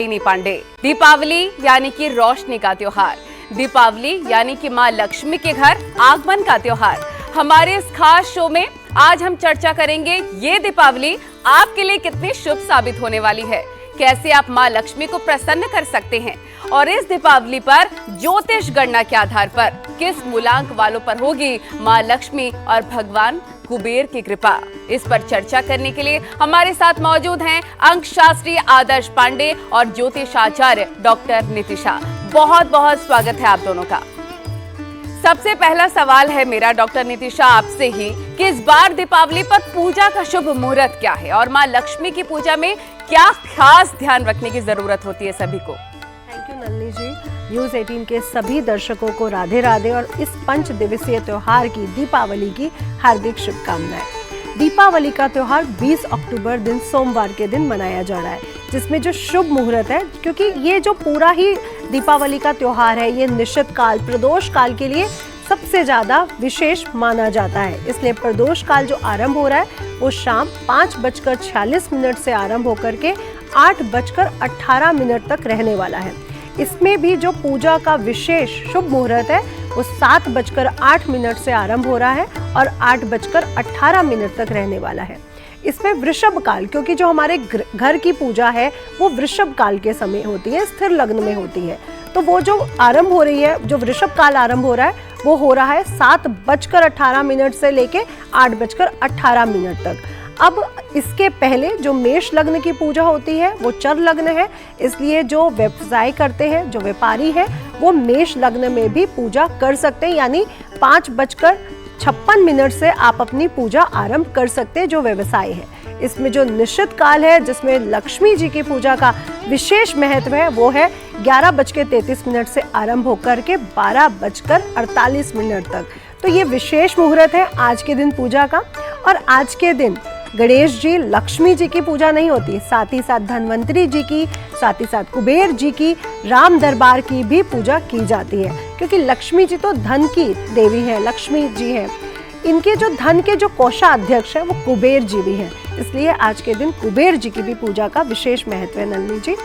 नलिनी पांडे। दीपावली यानी कि रोशनी का त्योहार, दीपावली यानी कि मां लक्ष्मी के घर आगमन का त्योहार। हमारे इस खास शो में आज हम चर्चा करेंगे ये दीपावली आपके लिए कितनी शुभ साबित होने वाली है, कैसे आप मां लक्ष्मी को प्रसन्न कर सकते हैं और इस दीपावली पर ज्योतिष गणना के आधार पर किस मूलांक वालों पर होगी मां लक्ष्मी और भगवान कुबेर की कृपा। इस पर चर्चा करने के लिए हमारे साथ मौजूद हैं अंक शास्त्री आदर्श पांडे और ज्योतिषाचार्य डॉक्टर नितिशा। बहुत बहुत स्वागत है आप दोनों का। सबसे पहला सवाल है मेरा डॉक्टर नितिशा आपसे ही कि इस बार दीपावली पर पूजा का शुभ मुहूर्त क्या है और मां लक्ष्मी की पूजा में क्या खास ध्यान रखने की जरूरत होती है सभी को। Thank you Nalini ji. News 18 के सभी दर्शकों को राधे राधे और इस 5 दिवसीय त्योहार की दीपावली की हार्दिक शुभकामनाएं। दीपावली का त्योहार 20 अक्टूबर दिन सोमवार के दिन मनाया जा रहा है, जिसमें जो शुभ मुहूर्त है, क्योंकि ये जो पूरा ही दीपावली का त्योहार है ये निश्चित काल प्रदोष काल के लिए सबसे ज्यादा विशेष माना जाता है। इसलिए प्रदोष काल जो आरंभ हो रहा है वो शाम 5:46 से आरंभ होकर के 8:18 तक रहने वाला है। इसमें भी जो पूजा का विशेष शुभ मुहूर्त है वो 7:08 से आरंभ हो रहा है और 8:18 तक रहने वाला है। इसमें वृषभ काल, क्योंकि जो हमारे घर की पूजा है वो वृषभ काल के समय होती है, स्थिर लग्न में होती है, तो वो जो आरंभ हो रही है, जो वृषभ काल आरंभ हो रहा है वो हो रहा है 7:18 से लेके 8:18 तक। अब इसके पहले जो मेष लग्न की पूजा होती है वो चर लग्न है, इसलिए जो व्यवसाय करते हैं, जो व्यापारी है, वो मेष लग्न में भी पूजा कर सकते हैं, यानी 5:56 से आप अपनी पूजा आरंभ कर सकते हैं जो व्यवसाय है। इसमें जो निश्चित काल है जिसमें लक्ष्मी जी की पूजा का विशेष महत्व है वो है 11:33 से आरंभ होकर के 12:48 तक। तो ये विशेष मुहूर्त है आज के दिन पूजा का। और आज के दिन गणेश जी, लक्ष्मी जी की पूजा नहीं होती, साथ ही साथ धन्वंतरी जी की, साथ ही साथ कुबेर जी की, राम दरबार की भी पूजा की जाती है, क्योंकि लक्ष्मी जी तो धन की देवी है, लक्ष्मी जी है। इनके जो धन के जो कोषाध्यक्ष है वो कुबेर जी भी हैं, इसलिए आज के दिन कुबेर जी की भी पूजा का विशेष महत्व है नलिनी जी।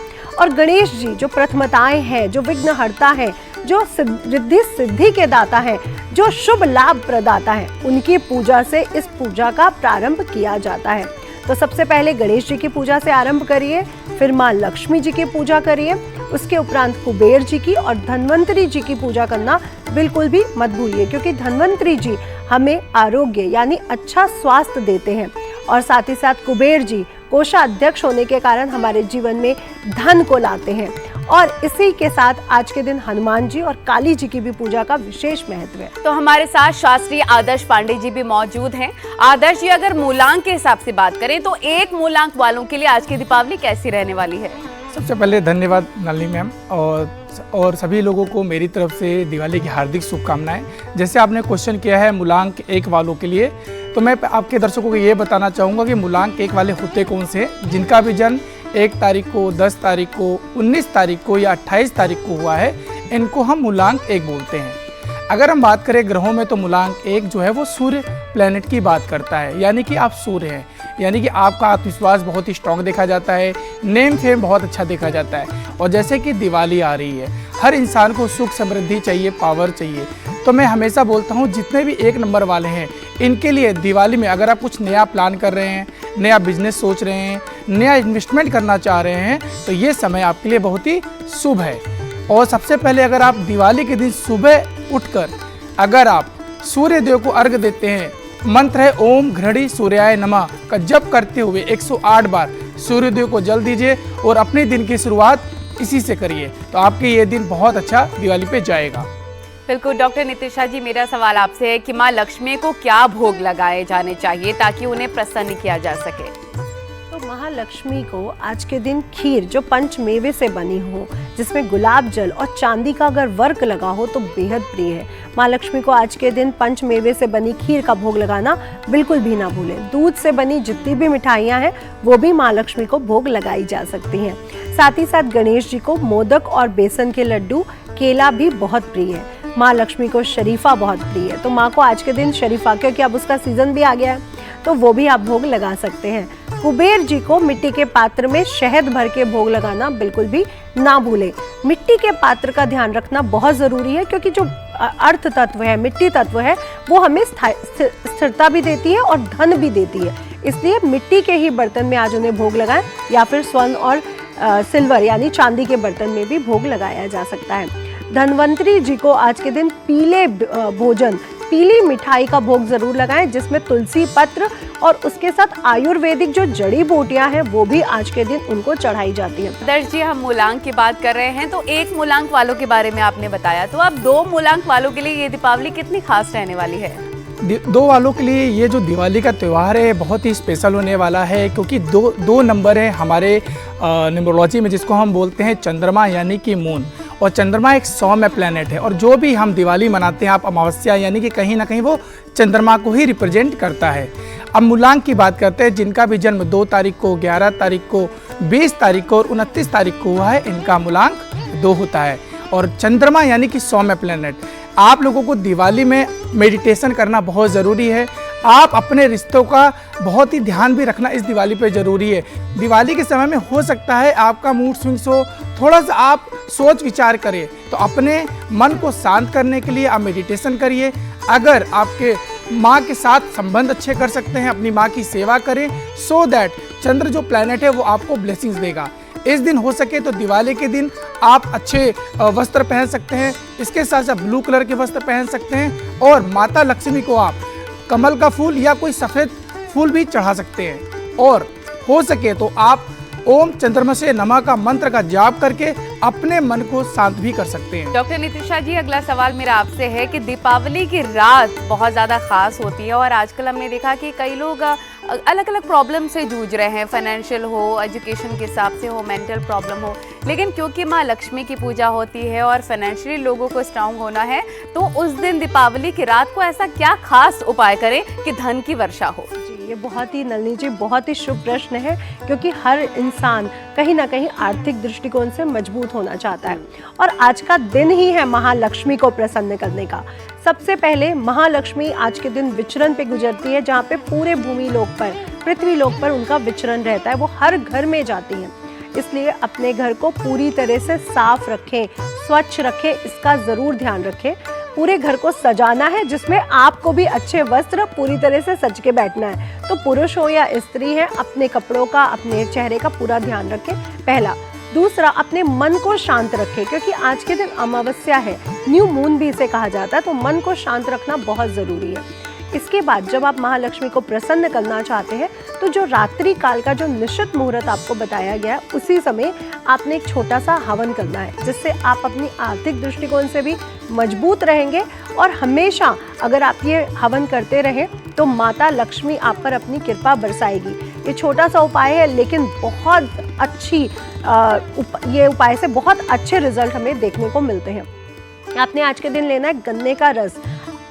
और गणेश जी जो प्रथमताएं हैं, जो विघ्नहर्ता है, जो रिद्धि सिद्धि के दाता है, जो शुभ लाभ प्रदाता है, उनकी पूजा से इस पूजा का प्रारंभ किया जाता है। तो सबसे पहले गणेश जी की पूजा से आरंभ करिए, फिर माँ लक्ष्मी जी की पूजा करिए, उसके उपरांत कुबेर जी की और धन्वंतरी जी की पूजा करना बिल्कुल भी मत भूलिए, क्योंकि धन्वंतरी जी हमें आरोग्य यानी अच्छा स्वास्थ्य देते हैं और साथ ही साथ कुबेर जी कोषाध्यक्ष होने के कारण हमारे जीवन में धन को लाते हैं। और इसी के साथ आज के दिन हनुमान जी और काली जी की भी पूजा का विशेष महत्व है। तो हमारे साथ शास्त्री आदर्श पांडे जी भी मौजूद हैं। आदर्श जी, अगर मूलांक के हिसाब से बात करें तो एक मूलांक वालों के लिए आज की दीपावली कैसी रहने वाली है? सबसे पहले धन्यवाद नलिनी मैम और सभी लोगों को मेरी तरफ से दिवाली की हार्दिक शुभकामनाएं। जैसे आपने क्वेश्चन किया है मूलांक 1 वालों के लिए, तो मैं आपके दर्शकों को ये बताना चाहूँगा कि मूलांक 1 वाले होते कौन से, जिनका भी जन्म 1 तारीख को, 10 तारीख को, 19 तारीख को या 28 तारीख को हुआ है, इनको हम मूलांक 1 बोलते हैं। अगर हम बात करें ग्रहों में तो मूलांक 1 जो है वो सूर्य प्लैनेट की बात करता है, यानी कि आप सूर्य हैं, यानी कि आपका आत्मविश्वास बहुत ही स्ट्रांग देखा जाता है, नेम फेम बहुत अच्छा देखा जाता है। और जैसे कि दिवाली आ रही है, हर इंसान को सुख समृद्धि चाहिए, पावर चाहिए, तो मैं हमेशा बोलता हूँ जितने भी 1 नंबर वाले हैं इनके लिए दिवाली में अगर आप कुछ नया प्लान कर रहे हैं, नया बिजनेस सोच रहे हैं, नया इन्वेस्टमेंट करना चाह रहे हैं, तो ये समय आपके लिए बहुत ही शुभ है। और सबसे पहले अगर आप दिवाली के दिन सुबह उठकर अगर आप सूर्य देव को अर्घ देते हैं, मंत्र है ओम घृणी सूर्याय नमः का जप करते हुए 108 बार सूर्य देव को जल दीजिए और अपने दिन की शुरुआत इसी से करिए, तो आपके ये दिन बहुत अच्छा दिवाली पे जाएगा। बिल्कुल डॉक्टर नितिशा जी, मेरा सवाल आपसे है कि माँ लक्ष्मी को क्या भोग लगाए जाने चाहिए ताकि उन्हें प्रसन्न किया जा सके? तो महालक्ष्मी को आज के दिन खीर जो पंचमेवे से बनी हो, जिसमें गुलाब जल और चांदी का अगर वर्क लगा हो तो बेहद प्रिय है। माँ लक्ष्मी को आज के दिन पंचमेवे से बनी खीर का भोग लगाना बिल्कुल भी ना भूलें। दूध से बनी जितनी भी मिठाइयाँ हैं वो भी माँ लक्ष्मी को भोग लगाई जा सकती हैं। साथ ही साथ गणेश जी को मोदक और बेसन के लड्डू, केला भी बहुत प्रिय है। माँ लक्ष्मी को शरीफा बहुत प्रिय है, तो माँ को आज के दिन शरीफा, क्योंकि अब उसका सीजन भी आ गया है, तो वो भी आप भोग लगा सकते हैं। कुबेर जी को मिट्टी के पात्र में शहद भर के भोग लगाना बिल्कुल भी ना भूलें। मिट्टी के पात्र का ध्यान रखना बहुत जरूरी है, क्योंकि जो अर्थ तत्व है, मिट्टी तत्व है, वो हमें स्थिरता भी देती है और धन भी देती है। इसलिए मिट्टी के ही बर्तन में आज उन्हें भोग लगाएं, या फिर स्वर्ण और सिल्वर यानी चांदी के बर्तन में भी भोग लगाया जा सकता है। धनवंतरी जी को आज के दिन पीले भोजन, पीली मिठाई का भोग जरूर लगाएं, जिसमें तुलसी पत्र और उसके साथ आयुर्वेदिक जो जड़ी बूटियां हैं वो भी आज के दिन उनको चढ़ाई जाती हैं। आदर्श जी, हम मूलांक की बात कर रहे हैं, तो एक मूलांक वालों के बारे में आपने बताया, तो अब 2 मूलांक वालों के लिए ये दीपावली कितनी खास रहने वाली है? 2 वालों के लिए ये जो दिवाली का त्यौहार है बहुत ही स्पेशल होने वाला है, क्योंकि दो नंबर है हमारे न्यूमरोलॉजी में, जिसको हम बोलते हैं चंद्रमा यानी कि मून। और चंद्रमा एक सौम्य प्लैनेट है, और जो भी हम दिवाली मनाते हैं, आप अमावस्या यानी कि कहीं ना कहीं वो चंद्रमा को ही रिप्रेजेंट करता है। अब मूलांक की बात करते हैं, जिनका भी जन्म 2 तारीख को, 11 तारीख को, 20 तारीख को और 29 तारीख को हुआ है, इनका मूलांक 2 होता है। और चंद्रमा यानी कि सौम्य प्लैनेट। आप लोगों को दिवाली में मेडिटेशन करना बहुत ज़रूरी है। आप अपने रिश्तों का बहुत ही ध्यान भी रखना इस दिवाली पे ज़रूरी है। दिवाली के समय में हो सकता है आपका मूड स्विंग्स हो, थोड़ा सा आप सोच विचार करें, तो अपने मन को शांत करने के लिए आप मेडिटेशन करिए। अगर आपके माँ के साथ संबंध अच्छे कर सकते हैं, अपनी माँ की सेवा करें, सो दैट चंद्र जो प्लैनेट है वो आपको ब्लेसिंग्स देगा। इस दिन हो सके तो दिवाली के दिन आप अच्छे वस्त्र पहन सकते हैं, इसके साथ साथ ब्लू कलर के वस्त्र पहन सकते हैं, और माता लक्ष्मी को आप कमल का फूल या कोई सफ़ेद फूल भी चढ़ा सकते हैं। और हो सके तो आप ओम चंद्रमसे नमः का मंत्र का जाप करके अपने मन को शांत भी कर सकते हैं। डॉक्टर नितिशा जी, अगला सवाल मेरा आपसे है कि दीपावली की रात बहुत ज़्यादा खास होती है, और आजकल हमने देखा कि कई लोग अलग अलग प्रॉब्लम से जूझ रहे हैं, फाइनेंशियल हो, एजुकेशन के हिसाब से हो, मेंटल प्रॉब्लम हो, लेकिन क्योंकि माँ लक्ष्मी की पूजा होती है और फाइनेंशियली लोगों को स्ट्रांग होना है, तो उस दिन दीपावली की रात को ऐसा क्या खास उपाय करें कि धन की वर्षा हो? ये बहुत ही, नलिनी जी, बहुत ही शुभ प्रश्न है, क्योंकि हर इंसान कहीं ना कहीं आर्थिक दृष्टिकोण से मजबूत होना चाहता है, और आज का दिन ही है महालक्ष्मी को प्रसन्न करने का। सबसे पहले महालक्ष्मी आज के दिन विचरण पे गुजरती है, जहाँ पे पूरे भूमि लोक पर, पृथ्वी लोक पर उनका विचरण रहता है, वो हर घर में जाती हैं। इसलिए अपने घर को पूरी तरह से साफ रखें, स्वच्छ रखें, इसका जरूर ध्यान रखें। पूरे घर को सजाना है, जिसमें आपको भी अच्छे वस्त्र पूरी तरह से सज के बैठना है। तो पुरुष हो या स्त्री है, अपने कपड़ों का, अपने चेहरे का पूरा ध्यान रखें, पहला। दूसरा, अपने मन को शांत रखें, क्योंकि आज के दिन अमावस्या है, न्यू मून भी इसे कहा जाता है, तो मन को शांत रखना बहुत ज़रूरी है। इसके बाद जब आप महालक्ष्मी को प्रसन्न करना चाहते हैं, तो जो रात्रि काल का जो निश्चित मुहूर्त आपको बताया गया है, उसी समय आपने एक छोटा सा हवन करना है, जिससे आप अपनी आर्थिक दृष्टिकोण से भी मजबूत रहेंगे। और हमेशा अगर आप ये हवन करते रहें तो माता लक्ष्मी आप पर अपनी कृपा बरसाएगी। ये छोटा सा उपाय है, लेकिन बहुत अच्छी ये उपाय से बहुत अच्छे रिजल्ट हमें देखने को मिलते हैं। आपने आज के दिन लेना है गन्ने का रस,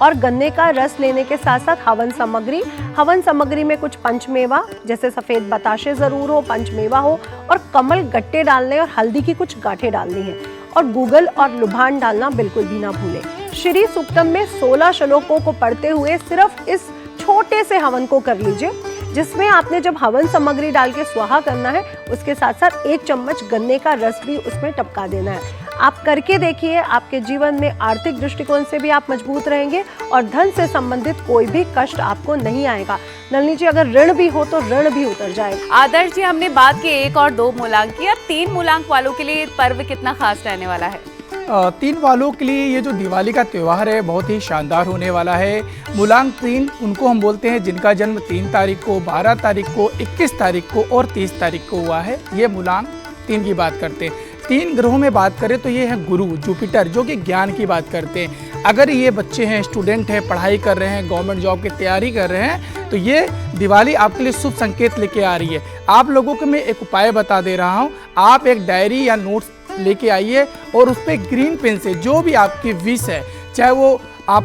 और गन्ने का रस लेने के साथ साथ हवन सामग्री में कुछ पंचमेवा, जैसे सफ़ेद बताशे ज़रूर हो, पंचमेवा हो, और कमल गट्टे डालने और हल्दी की कुछ गांठें डालनी है, और गूगल और लुभान डालना बिल्कुल भी ना भूलें। श्री सूक्तम में 16 श्लोकों को पढ़ते हुए सिर्फ इस छोटे से हवन को कर लीजिए, जिसमें आपने जब हवन सामग्री डाल के स्वाहा करना है, उसके साथ साथ 1 चम्मच गन्ने का रस भी उसमें टपका देना है। आप करके देखिए, आपके जीवन में आर्थिक दृष्टिकोण से भी आप मजबूत रहेंगे, और धन से संबंधित कोई भी कष्ट आपको नहीं आएगा। नलिनी जी, अगर ऋण भी हो तो ऋण भी उतर जाएगा। आदर्श जी, हमने बात की 1 और 2 मूलांक की, अब 3 मूलांक वालों के लिए पर्व कितना खास रहने वाला है? 3 वालों के लिए ये जो दिवाली का त्यौहार है बहुत ही शानदार होने वाला है। मूलांक 3 उनको हम बोलते हैं जिनका जन्म 3 तारीख को, 12 तारीख को, 21 तारीख को और 30 तारीख को हुआ है, ये मूलांक 3 की बात करते हैं। 3 ग्रहों में बात करें तो ये है गुरु, जुपिटर, जो कि ज्ञान की बात करते हैं। अगर ये बच्चे हैं, स्टूडेंट हैं, पढ़ाई कर रहे हैं, गवर्नमेंट जॉब की तैयारी कर रहे हैं, तो ये दिवाली आपके लिए शुभ संकेत लेके आ रही है। आप लोगों को मैं एक उपाय बता दे रहा हूँ। आप एक डायरी या नोट्स लेके आइए, और उस पर ग्रीन पेन से जो भी आपकी विश है, चाहे वो आप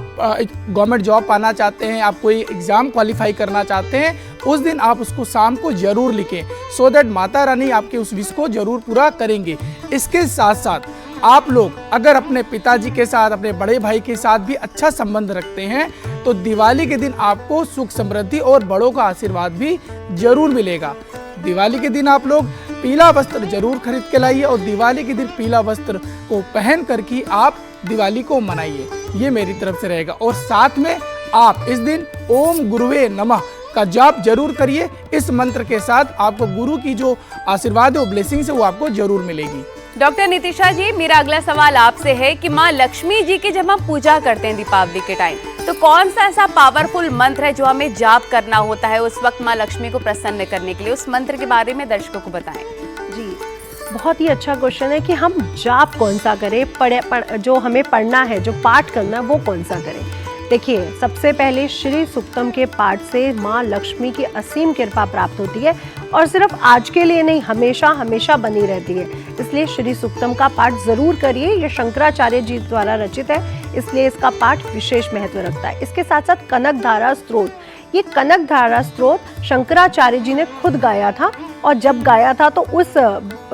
गवर्नमेंट जॉब पाना चाहते हैं, आप कोई एग्ज़ाम क्वालिफाई करना चाहते हैं, उस दिन आप उसको शाम को ज़रूर लिखें, सो दैट माता रानी आपके उस विश को ज़रूर पूरा करेंगे। इसके साथ साथ आप लोग अगर अपने पिताजी के साथ, अपने बड़े भाई के साथ भी अच्छा संबंध रखते हैं, तो दिवाली के दिन आपको सुख समृद्धि और बड़ों का आशीर्वाद भी जरूर मिलेगा। दिवाली के दिन आप लोग पीला वस्त्र जरूर खरीद के लाइए और दिवाली के दिन पीला वस्त्र को पहन करके आप दिवाली को मनाइए, ये मेरी तरफ से रहेगा। और साथ में आप इस दिन ओम गुरुवे नमः का जाप जरूर करिए। इस मंत्र के साथ आपको गुरु की जो आशीर्वाद है, वो ब्लेसिंग्स है, वो आपको जरूर मिलेगी। डॉक्टर नितिशा जी, मेरा अगला सवाल आपसे है कि माँ लक्ष्मी जी की जब हम पूजा करते हैं दीपावली के टाइम, तो कौन सा ऐसा पावरफुल मंत्र है जो हमें जाप करना होता है उस वक्त माँ लक्ष्मी को प्रसन्न करने के लिए? उस मंत्र के बारे में दर्शकों को बताएं। जी, बहुत ही अच्छा क्वेश्चन है कि हम जाप कौन सा करें, जो हमें पढ़ना है, जो पाठ करना है, वो कौन सा करें। देखिए, सबसे पहले श्री सूक्तम के पाठ से माँ लक्ष्मी की असीम कृपा प्राप्त होती है और सिर्फ आज के लिए नहीं, हमेशा हमेशा बनी रहती है। इसलिए श्री सूक्तम का पाठ जरूर करिए। ये शंकराचार्य जी द्वारा रचित है, इसलिए इसका पाठ विशेष महत्व रखता है। इसके साथ साथ कनक धारा स्तोत्र, ये कनक धारा स्तोत्र शंकराचार्य जी ने खुद गाया था और जब गाया था तो उस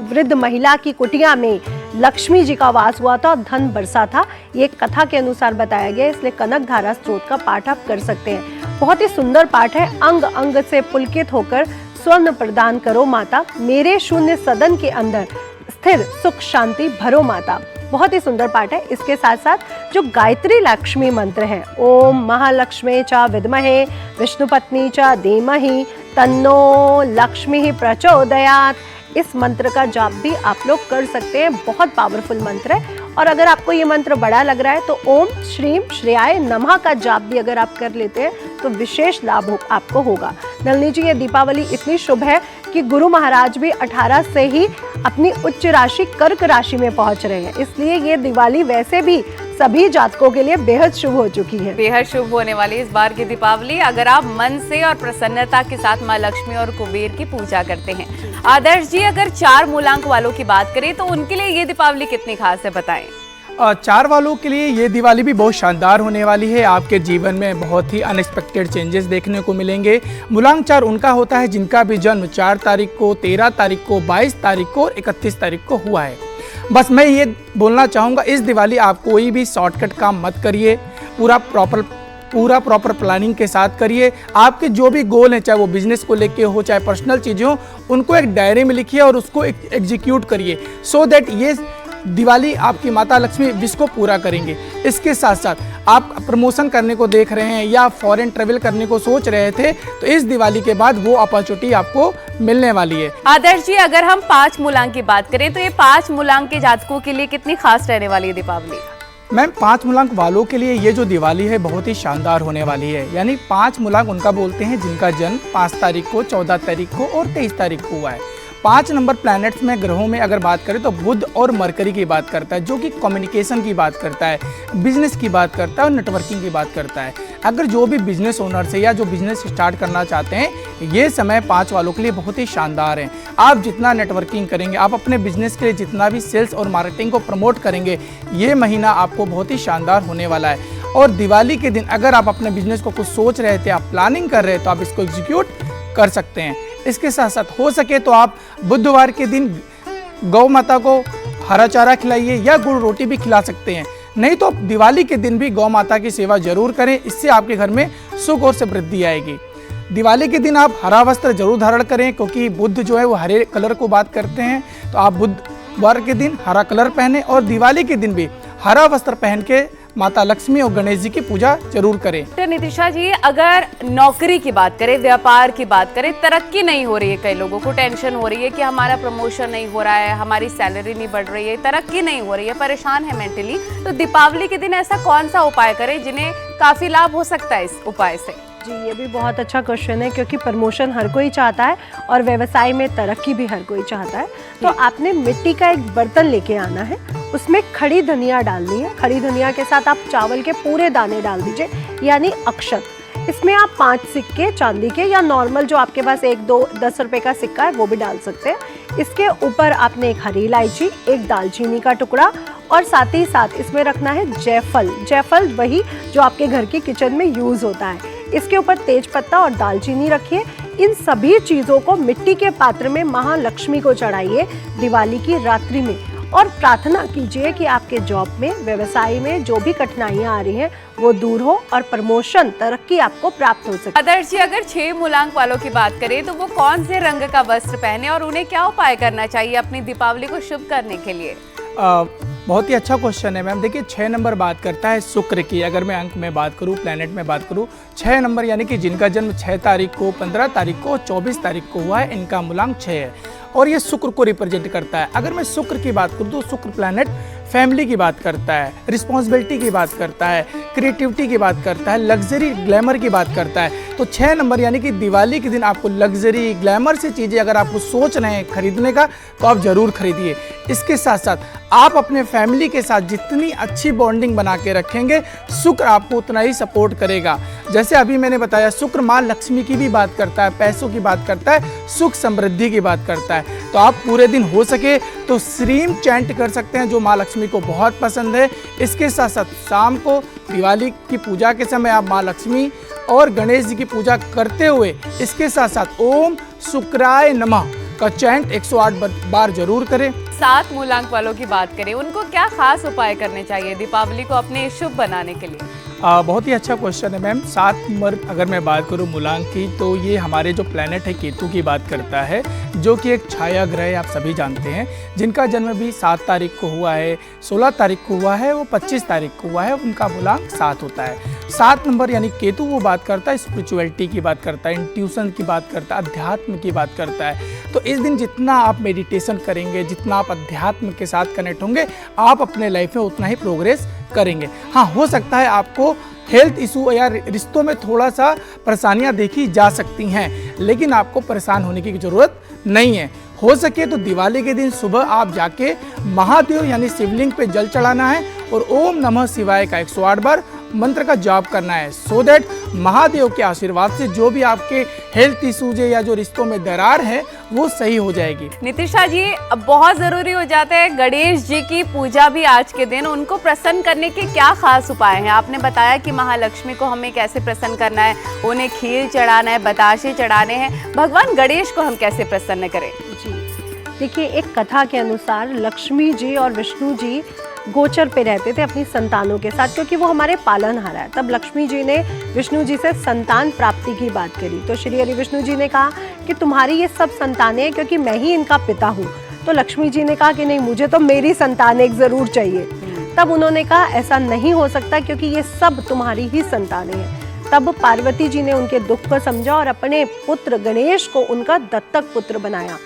वृद्ध महिला की कुटिया में लक्ष्मी जी का वास हुआ था और धन बरसा था, ये कथा के अनुसार बताया गया। इसलिए कनक धारा स्तोत्र का पाठ आप कर सकते हैं। बहुत ही सुंदर पाठ है। अंग अंग से पुलकित होकर स्वर्ण प्रदान करो माता, मेरे शून्य सदन के अंदर स्थिर सुख शांति भरो माता। बहुत ही सुंदर पाठ है। इसके साथ साथ जो गायत्री लक्ष्मी मंत्र है, ओम महालक्ष्मी च विद्महे विष्णुपत्नी च धीमहि तन्नो लक्ष्मी प्रचोदयात्, इस मंत्र का जाप भी आप लोग कर सकते हैं। बहुत पावरफुल मंत्र है। और अगर आपको ये मंत्र बड़ा लग रहा है तो ओम श्रीम श्रेयाय नमः का जाप भी अगर आप कर लेते हैं तो विशेष लाभ आपको होगा। नलिनी जी, ये दीपावली इतनी शुभ है कि गुरु महाराज भी 18 से ही अपनी उच्च राशि कर्क राशि में पहुंच रहे हैं, इसलिए ये दिवाली वैसे भी सभी जातकों के लिए बेहद शुभ हो चुकी है। बेहद शुभ होने वाली इस बार की दीपावली, अगर आप मन से और प्रसन्नता के साथ माँ लक्ष्मी और कुबेर की पूजा करते हैं। आदर्श जी, अगर 4 मूलांक वालों की बात करें तो उनके लिए ये दीपावली कितनी खास है, बताएं। 4 वालों के लिए ये दिवाली भी बहुत शानदार होने वाली है। आपके जीवन में बहुत ही अनएक्सपेक्टेड चेंजेस देखने को मिलेंगे। मूलांक 4 उनका होता है जिनका भी जन्म 4 तारीख को, 13 तारीख को, 22 तारीख को और 31 तारीख को हुआ है। बस मैं ये बोलना चाहूँगा, इस दिवाली आप कोई भी शॉर्टकट काम मत करिए, पूरा प्रॉपर प्लानिंग के साथ करिए। आपके जो भी गोल हैं, चाहे वो बिजनेस को लेके हो, चाहे पर्सनल चीज़ें हो, उनको एक डायरी में लिखिए और उसको एग्जीक्यूट करिए, सो दैट ये दिवाली आपकी माता लक्ष्मी विश को पूरा करेंगे। इसके साथ साथ आप प्रमोशन करने को देख रहे हैं या फॉरेन ट्रेवल करने को सोच रहे थे, तो इस दिवाली के बाद वो अपॉर्चुनिटी आपको मिलने वाली है। आदर्श जी, अगर हम 5 मूलांक की बात करें तो ये 5 मूलांक के जातकों के लिए कितनी खास रहने वाली है दीपावली? मैम, 5 मूलांक वालों के लिए ये जो दिवाली है बहुत ही शानदार होने वाली है। यानी 5 मूलांक उनका बोलते हैं जिनका जन्म 5 तारीख को, 14 तारीख को और 23 तारीख को हुआ है। 5 नंबर प्लैनेट्स में, ग्रहों में अगर बात करें तो बुध और मरकरी की बात करता है, जो कि कम्युनिकेशन की बात करता है, बिजनेस की बात करता है और नेटवर्किंग की बात करता है। अगर जो भी बिजनेस ओनर्स है या जो बिजनेस स्टार्ट करना चाहते हैं, ये समय 5 वालों के लिए बहुत ही शानदार है। आप जितना नेटवर्किंग करेंगे, आप अपने बिजनेस के लिए जितना भी सेल्स और मार्केटिंग को प्रमोट करेंगे, ये महीना आपको बहुत ही शानदार होने वाला है। और दिवाली के दिन अगर आप अपने बिजनेस को कुछ सोच रहे थे, आप प्लानिंग कर रहे हैं, तो आप इसको एग्जीक्यूट कर सकते हैं। इसके साथ साथ हो सके तो आप बुधवार के दिन गौ माता को हरा चारा खिलाइए या गुड़ रोटी भी खिला सकते हैं। नहीं तो दिवाली के दिन भी गौ माता की सेवा जरूर करें, इससे आपके घर में सुख और समृद्धि आएगी। दिवाली के दिन आप हरा वस्त्र जरूर धारण करें, क्योंकि बुध जो है वो हरे कलर को बात करते हैं, तो आप बुधवार के दिन हरा कलर पहने और दिवाली के दिन भी हरा वस्त्र पहन के माता लक्ष्मी और गणेश जी की पूजा जरूर करें। तो नितिशा जी, अगर नौकरी की बात करें, व्यापार की बात करें, तरक्की नहीं हो रही है, कई लोगों को टेंशन हो रही है कि हमारा प्रमोशन नहीं हो रहा है, हमारी सैलरी नहीं बढ़ रही है, तरक्की नहीं हो रही है, परेशान है मेंटली, तो दीपावली के दिन ऐसा कौन सा उपाय करें जिन्हें काफी लाभ हो सकता है इस उपाय से? जी, ये भी बहुत अच्छा क्वेश्चन है, क्योंकि प्रमोशन हर कोई चाहता है और व्यवसाय में तरक्की भी हर कोई चाहता है। तो आपने मिट्टी का एक बर्तन लेके आना है, उसमें खड़ी धनिया डालनी है। खड़ी धनिया के साथ आप चावल के पूरे दाने डाल दीजिए, यानी अक्षत। इसमें आप 5 सिक्के चांदी के या नॉर्मल जो आपके पास 1, 2, 10 रुपए का सिक्का है वो भी डाल सकते हैं। इसके ऊपर आपने एक हरी इलायची, एक दालचीनी का टुकड़ा और साथ ही साथ इसमें रखना है जायफल। जायफल वही जो आपके घर की किचन में यूज होता है। इसके ऊपर तेज पत्ता और दालचीनी रखिए। इन सभी चीज़ों को मिट्टी के पात्र में महालक्ष्मी को चढ़ाइए दिवाली की रात्रि में, और प्रार्थना कीजिए कि आपके जॉब में, व्यवसाय में जो भी कठिनाइयां आ रही हैं वो दूर हो और प्रमोशन, तरक्की आपको प्राप्त हो सके। आदर्श जी, अगर 6 मूलांक वालों की बात करें तो वो कौन से रंग का वस्त्र पहने और उन्हें क्या उपाय करना चाहिए अपनी दीपावली को शुभ करने के लिए? बहुत ही अच्छा क्वेश्चन है मैम। देखिए 6 नंबर बात करता है शुक्र की। अगर मैं अंक में बात करूं, प्लैनेट में बात करूं, 6 नंबर यानी कि जिनका जन्म 6 तारीख को, 15 तारीख को, 24 तारीख को हुआ है, इनका मूलांक 6 है और ये शुक्र को रिप्रेजेंट करता है। अगर मैं शुक्र की बात करूं तो शुक्र प्लैनेट फैमिली की बात करता है, रिस्पॉन्सिबिलिटी की बात करता है, क्रिएटिविटी की बात करता है, लग्जरी ग्लैमर की बात करता है। तो 6 नंबर यानी कि दिवाली के दिन आपको लग्जरी ग्लैमर से चीज़ें अगर आपको सोच रहे हैं खरीदने का तो आप ज़रूर खरीदिए। इसके साथ साथ आप अपने फैमिली के साथ जितनी अच्छी बॉन्डिंग बना के रखेंगे, शुक्र आपको उतना ही सपोर्ट करेगा। जैसे अभी मैंने बताया, शुक्र माँ लक्ष्मी की भी बात करता है, पैसों की बात करता है, सुख समृद्धि की बात करता है। तो आप पूरे दिन हो सके तो श्रीम चैंट कर सकते हैं जो माँ लक्ष्मी को बहुत पसंद है। इसके साथ साथ शाम को दिवाली की पूजा के समय आप माँ लक्ष्मी और गणेश जी की पूजा करते हुए इसके साथ साथ ओम शुक्राय नमः का चैंट 108 बार जरूर करें। 7 मूलांक वालों की बात करें, उनको क्या खास उपाय करने चाहिए दीपावली को अपने शुभ बनाने के लिए? बहुत ही अच्छा क्वेश्चन है मैम। 7 नंबर अगर मैं बात करूं मूलांक की तो ये हमारे जो प्लैनेट है केतु की बात करता है, जो कि एक छाया ग्रह है, आप सभी जानते हैं। जिनका जन्म भी 7 तारीख को हुआ है, 16 तारीख को हुआ है, वो 25 तारीख को हुआ है, उनका मूलांक 7 होता है। 7 नंबर यानी केतु वो बात करता है स्पिरिचुअलिटी की बात करता है, इंट्यूशन की बात करता है, अध्यात्म की बात करता है। तो इस दिन जितना आप मेडिटेशन करेंगे, जितना आप अध्यात्म के साथ कनेक्ट होंगे, आप अपने लाइफ में उतना ही प्रोग्रेस करेंगे। हाँ, हो सकता है आपको हेल्थ इशू या रिश्तों में थोड़ा सा परेशानियां देखी जा सकती हैं, लेकिन आपको परेशान होने की जरूरत नहीं है। हो सके तो दिवाली के दिन सुबह आप जाके महादेव यानी शिवलिंग पे जल चढ़ाना है और ओम नमः शिवाय का 108 बार मंत्र का जाप करना है, सो दैट महादेव के आशीर्वाद से जो भी आपके हेल्थ इश्यूज या जो रिश्तों में दरार है वो सही हो जाएगी। नितिशा जी, अब बहुत जरूरी हो जाता है गणेश जी की पूजा भी आज के दिन। उनको प्रसन्न करने के क्या खास उपाय हैं? आपने बताया कि महालक्ष्मी को हमें कैसे प्रसन्न करना है, उन्हें खीर चढ़ाना है, बताशे चढ़ाने हैं। भगवान गणेश को हम कैसे प्रसन्न करें? जी देखिए, एक कथा के अनुसार लक्ष्मी जी और विष्णु जी गोचर पे रहते थे अपनी संतानों के साथ, क्योंकि वो हमारे पालनहार है। तब लक्ष्मी जी ने विष्णु जी से संतान प्राप्ति की बात करी, तो श्री हरि विष्णु जी ने कहा कि तुम्हारी ये सब संतानें हैं क्योंकि मैं ही इनका पिता हूँ। तो लक्ष्मी जी ने कहा कि नहीं, मुझे तो मेरी संतान एक जरूर चाहिए। तब उन्होंने कहा ऐसा नहीं हो सकता क्योंकि ये सब तुम्हारी ही संतानें हैं। तब पार्वती जी ने उनके दुख को समझा और अपने पुत्र गणेश को उनका दत्तक पुत्र बनाया।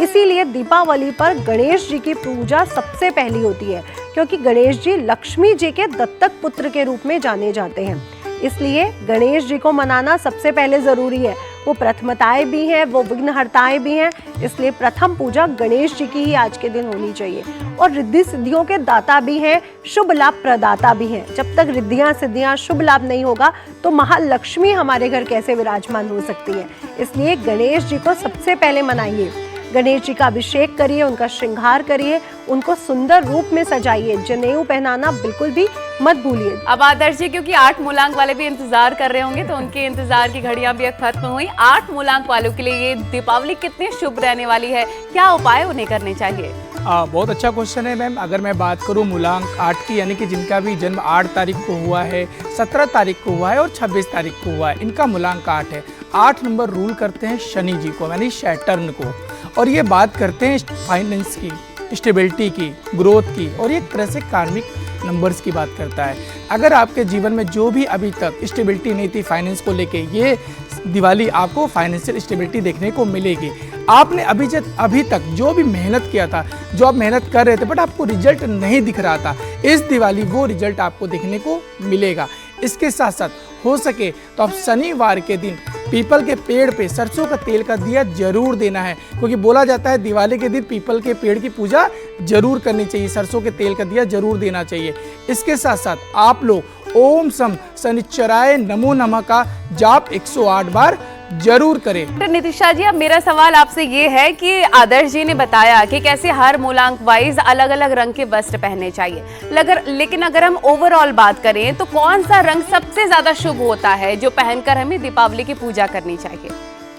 इसीलिए दीपावली पर गणेश जी की पूजा सबसे पहली होती है, क्योंकि गणेश जी लक्ष्मी जी के दत्तक पुत्र के रूप में जाने जाते हैं। इसलिए गणेश जी को मनाना सबसे पहले जरूरी है। वो प्रथमताएं भी हैं, वो विघ्नहर्ताएं भी हैं, इसलिए प्रथम पूजा गणेश जी की ही आज के दिन होनी चाहिए। और रिद्धि सिद्धियों के दाता भी हैं, शुभ लाभ प्रदाता भी हैं। जब तक रिद्धियां सिद्धियां शुभ लाभ नहीं होगा तो महालक्ष्मी हमारे घर कैसे विराजमान हो सकती है। इसलिए गणेश जी को सबसे पहले मनाइए, गणेश जी का अभिषेक करिए, उनका श्रृंगार करिए, उनको सुंदर रूप में सजाइए, जनेऊ पहनाना बिल्कुल भी मत भूलिए। अब आदर्श जी, क्योंकि 8 मूलांक वाले भी इंतजार कर रहे होंगे तो उनके इंतजार की घड़ियां भी अब खत्म हुई। 8 मूलांक वालों के लिए ये दीपावली कितनी शुभ रहने वाली है, क्या उपाय उन्हें करने चाहिए? बहुत अच्छा क्वेश्चन है मैम। अगर मैं बात करूं मूलांक 8 की, यानी कि जिनका भी जन्म 8 तारीख को हुआ है, 17 तारीख को हुआ है और 26 तारीख को हुआ है, इनका मूलांक 8 है। 8 नंबर रूल करते हैं शनि जी को, यानी सैटर्न को, और ये बात करते हैं फाइनेंस की, स्टेबिलिटी की, ग्रोथ की, और ये तरह से कार्मिक नंबर्स की बात करता है। अगर आपके जीवन में जो भी अभी तक स्टेबिलिटी नहीं थी फाइनेंस को लेके, ये दिवाली आपको फाइनेंशियल स्टेबिलिटी देखने को मिलेगी। आपने अभी तक जो भी मेहनत किया था, जो आप मेहनत कर रहे थे बट आपको रिजल्ट नहीं दिख रहा था, इस दिवाली वो रिजल्ट आपको देखने को मिलेगा। इसके साथ साथ हो सके तो आप शनिवार के दिन पीपल के पेड़ पे सरसों का तेल का दिया जरूर देना है, क्योंकि बोला जाता है दिवाली के दिन पीपल के पेड़ की पूजा जरूर करनी चाहिए, सरसों के तेल का दिया जरूर देना चाहिए। इसके साथ साथ आप लोग ओम सम शनिश्चराय नमो नमः का जाप 108 बार जरूर करें। तो नितिशा जी, अब मेरा सवाल आपसे ये है कि आदर्श जी ने बताया कि कैसे हर मूलांक वाइज अलग अलग रंग के वस्त्र पहनने चाहिए, लेकिन अगर हम ओवरऑल बात करें तो कौन सा रंग सबसे ज्यादा शुभ होता है जो पहनकर हमें दीपावली की पूजा करनी चाहिए?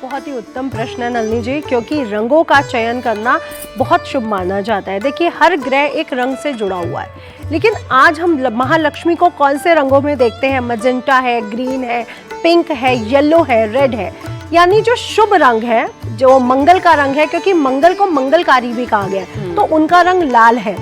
बहुत ही उत्तम प्रश्न है नलिनी जी, क्योंकि रंगों का चयन करना बहुत शुभ माना जाता है। देखिए, हर ग्रह एक रंग से जुड़ा हुआ है, लेकिन आज हम महालक्ष्मी को कौन से रंगों में देखते हैं? मजेंटा है, ग्रीन है, पिंक है, येलो है, रेड है। यानी जो शुभ रंग है, जो मंगल का रंग है, क्योंकि मंगल को मंगलकारी भी कहा गया है, तो उनका रंग लाल है।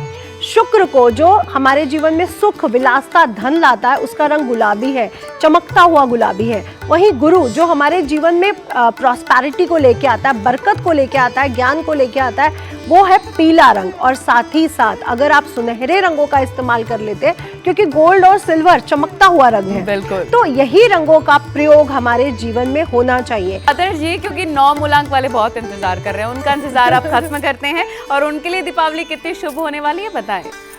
शुक्र को, जो हमारे जीवन में सुख, विलासता, धन लाता है, उसका रंग गुलाबी है, चमकता हुआ गुलाबी है। वहीं गुरु, जो हमारे जीवन में प्रॉस्पेरिटी को लेके आता है, बरकत को लेके आता है, ज्ञान को लेके आता है, वो है पीला रंग। और साथ ही साथ अगर आप सुनहरे रंगों का इस्तेमाल कर लेते हैं, क्योंकि गोल्ड और सिल्वर चमकता हुआ रंग है, बिल्कुल, तो यही रंगों का प्रयोग हमारे जीवन में होना चाहिए। आदर्श जी, क्योंकि 9 मूलांक वाले बहुत इंतजार कर रहे हैं, उनका इंतजार आप खत्म करते हैं और उनके लिए दीपावली कितनी शुभ होने वाली है, बताएं।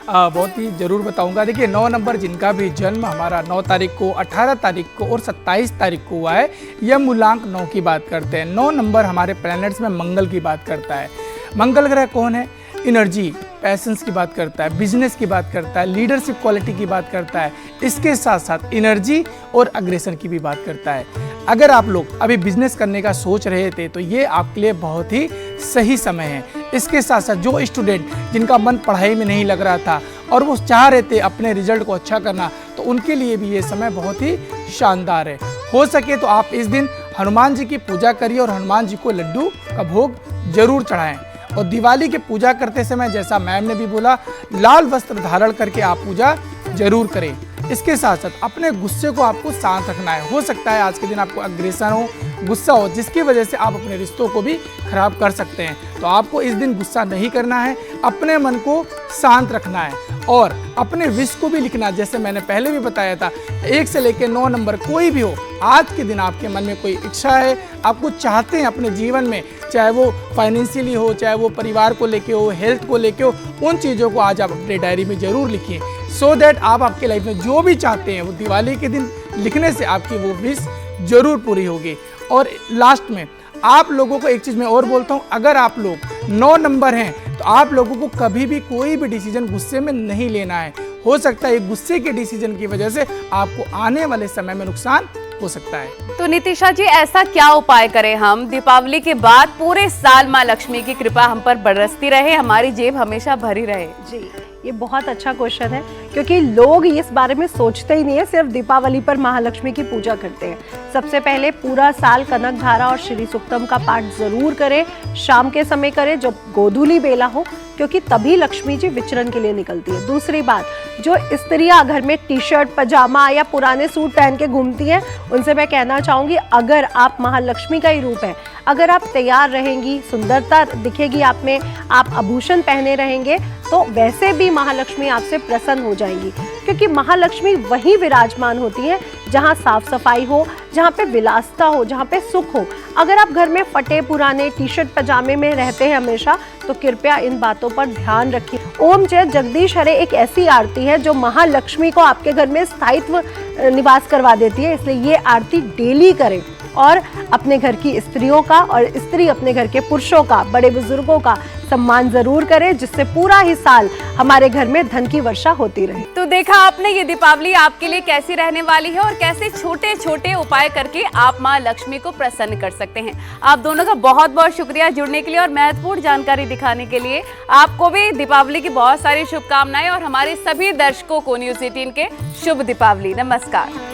बहुत ही ज़रूर बताऊंगा। देखिए, 9 नंबर जिनका भी जन्म हमारा 9 तारीख को, 18 तारीख को और 27 तारीख को हुआ है, यह मूलांक 9 की बात करते हैं। 9 नंबर हमारे प्लैनेट्स में मंगल की बात करता है। मंगल ग्रह कौन है? एनर्जी, पैशंस की बात करता है, बिजनेस की बात करता है, लीडरशिप क्वालिटी की बात करता है। इसके साथ साथ एनर्जी और अग्रेशन की भी बात करता है। अगर आप लोग अभी बिजनेस करने का सोच रहे थे तो ये आपके लिए बहुत ही सही समय है। इसके साथ साथ जो स्टूडेंट जिनका मन पढ़ाई में नहीं लग रहा था और वो चाह रहे थे अपने रिजल्ट को अच्छा करना, तो उनके लिए भी ये समय बहुत ही शानदार है। हो सके तो आप इस दिन हनुमान जी की पूजा करिए और हनुमान जी को लड्डू का भोग जरूर चढ़ाएं। और दिवाली की पूजा करते समय, जैसा मैम ने भी बोला, लाल वस्त्र धारण करके आप पूजा जरूर करें। इसके साथ साथ अपने गुस्से को आपको शांत रखना है। हो सकता है आज के दिन आपको अग्रेशन हो, गुस्सा हो, जिसकी वजह से आप अपने रिश्तों को भी खराब कर सकते हैं। तो आपको इस दिन गुस्सा नहीं करना है, अपने मन को शांत रखना है और अपने विश को भी लिखना। जैसे मैंने पहले भी बताया था, 1 से लेकर 9 नंबर कोई भी हो, आज के दिन आपके मन में कोई इच्छा है, आपको चाहते हैं अपने जीवन में, चाहे वो फाइनेंशियली हो, चाहे वो परिवार को लेके हो, हेल्थ को लेके हो, उन चीज़ों को आज आप अपने डायरी में जरूर लिखिए, सो दैट आप आपके लाइफ में जो भी चाहते हैं वो दिवाली के दिन लिखने से आपकी वो विश जरूर पूरी होगी। और लास्ट में आप लोगों को एक चीज़ मैं और बोलता हूँ, अगर आप लोग 9 नंबर हैं तो आप लोगों को कभी भी कोई भी डिसीजन गुस्से में नहीं लेना है। हो सकता है गुस्से के डिसीजन की वजह से आपको आने वाले समय में नुकसान हो सकता है। तो नितिशा जी, ऐसा क्या उपाय करें हम दीपावली के बाद पूरे साल माँ लक्ष्मी की कृपा हम पर बरसती रहे, हमारी जेब हमेशा भरी रहे? जी, ये बहुत अच्छा क्वेश्चन है, क्योंकि लोग इस बारे में सोचते ही नहीं है, सिर्फ दीपावली पर महालक्ष्मी की पूजा करते हैं। सबसे पहले पूरा साल कनक धारा और श्री सूक्तम का पाठ जरूर करें, शाम के समय करें जब गोधूली बेला हो, क्योंकि तभी लक्ष्मी जी विचरण के लिए निकलती है। दूसरी बात, जो स्त्रियां घर में टी शर्ट, पजामा या पुराने सूट पहन के घूमती हैं, उनसे मैं कहना चाहूँगी, अगर आप महालक्ष्मी का ही रूप है, अगर आप तैयार रहेंगी, सुंदरता दिखेगी आप में, आप आभूषण पहने रहेंगे, तो वैसे भी महालक्ष्मी आपसे प्रसन्न हो जाएंगी। क्योंकि महालक्ष्मी वहीं विराजमान होती है जहाँ साफ सफाई हो, जहाँ पे विलासता हो, जहाँ पे सुख हो। अगर आप घर में फटे पुराने टी शर्ट पजामे में रहते हैं हमेशा, तो कृपया इन बातों पर ध्यान रखिए। ओम जय जगदीश हरे एक ऐसी आरती है जो महालक्ष्मी को आपके घर में स्थायित्व निवास करवा देती है, इसलिए ये आरती डेली करें और अपने घर की स्त्रियों का और स्त्री अपने घर के पुरुषों का, बड़े बुजुर्गों का सम्मान जरूर करें, जिससे पूरा ही साल हमारे घर में धन की वर्षा होती रहे। तो देखा आपने ये दीपावली आपके लिए कैसी रहने वाली है और कैसे छोटे छोटे उपाय करके आप माँ लक्ष्मी को प्रसन्न कर सकते हैं। आप दोनों का बहुत बहुत शुक्रिया जुड़ने के लिए और महत्वपूर्ण जानकारी दिखाने के लिए। आपको भी दीपावली की बहुत सारी शुभकामनाएं और हमारे सभी दर्शकों को न्यूज़ 18 के शुभ दीपावली। नमस्कार।